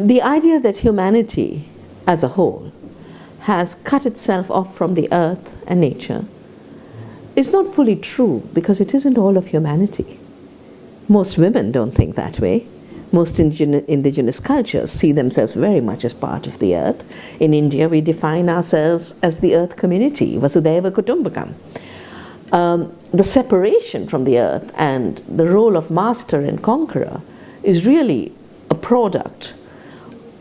The idea that humanity as a whole has cut itself off from the earth and nature is not fully true, because it isn't all of humanity. Most women don't think that way. Most indigenous cultures see themselves very much as part of the earth. In India, we define ourselves as the earth community, Vasudhaiva Kutumbakam. The separation from the earth and the role of master and conqueror is really a product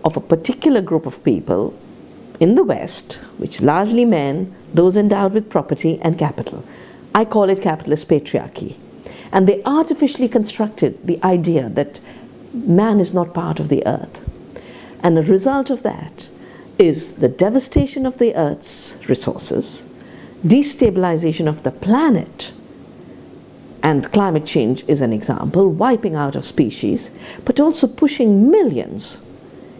of a particular group of people in the West, which largely men, those endowed with property and capital. I call it capitalist patriarchy. And they artificially constructed the idea that man is not part of the earth. And a result of that is the devastation of the earth's resources, destabilization of the planet, and climate change is an example, wiping out of species, but also pushing millions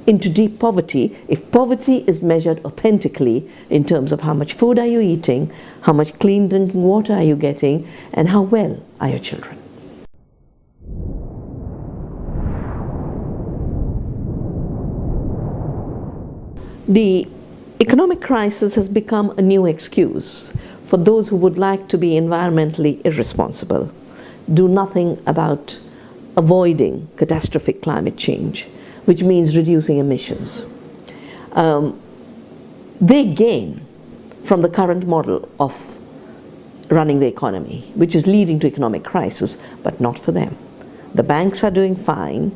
into deep poverty, if poverty is measured authentically in terms of how much food are you eating, how much clean drinking water are you getting, and how well are your children. The economic crisis has become a new excuse for those who would like to be environmentally irresponsible, do nothing about avoiding catastrophic climate change, which means reducing emissions. They gain from the current model of running the economy, which is leading to economic crisis, but not for them. The banks are doing fine.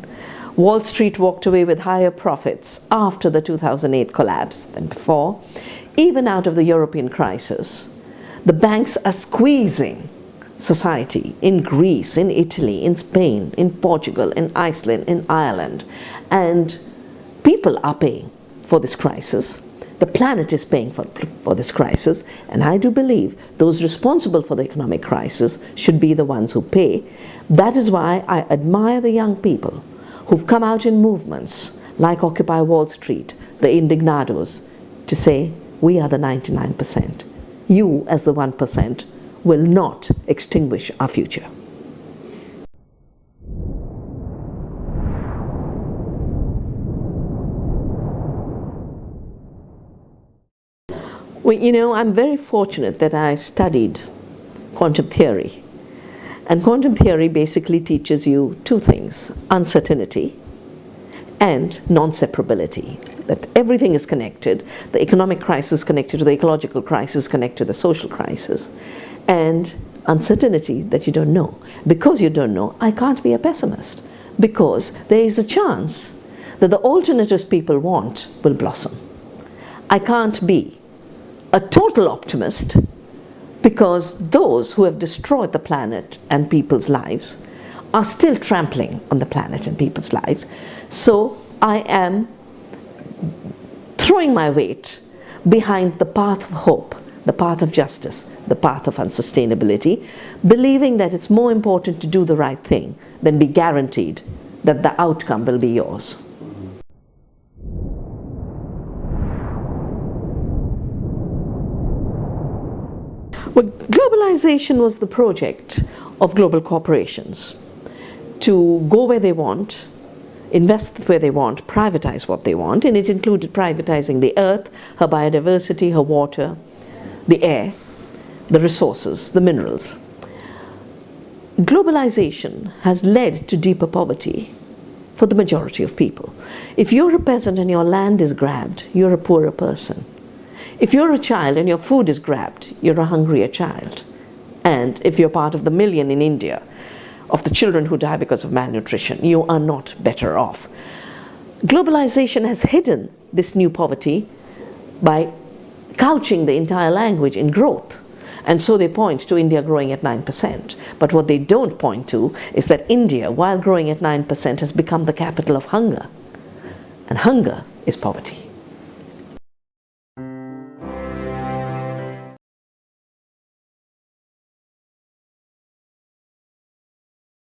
Wall Street walked away with higher profits after the 2008 collapse than before. Even out of the European crisis, the banks are squeezing society in Greece, in Italy, in Spain, in Portugal, in Iceland, in Ireland. And people are paying for this crisis. The planet is paying for this crisis. And I do believe those responsible for the economic crisis should be the ones who pay. That is why I admire the young people who've come out in movements like Occupy Wall Street, the Indignados, to say, we are the 99%. You, as the 1%, will not extinguish our future. Well, you know, I'm very fortunate that I studied quantum theory. And quantum theory basically teaches you two things: uncertainty and non-separability, that everything is connected. The economic crisis connected to the ecological crisis, connected to the social crisis, and uncertainty, that you don't know. Because you don't know, I can't be a pessimist, because there is a chance that the alternatives people want will blossom. I can't be a total optimist, because those who have destroyed the planet and people's lives are still trampling on the planet and people's lives. So I am throwing my weight behind the path of hope, the path of justice, the path of unsustainability, believing that it's more important to do the right thing than be guaranteed that the outcome will be yours. Well, globalization was the project of global corporations to go where they want, invest where they want, privatize what they want, and it included privatizing the earth, her biodiversity, her water, the air, the resources, the minerals. Globalization has led to deeper poverty for the majority of people. If you're a peasant and your land is grabbed, you're a poorer person. If you're a child and your food is grabbed, you're a hungrier child. And if you're part of the million in India of the children who die because of malnutrition, you are not better off. Globalization has hidden this new poverty by couching the entire language in growth. And so they point to India growing at 9%. But what they don't point to is that India, while growing at 9%, has become the capital of hunger. And hunger is poverty.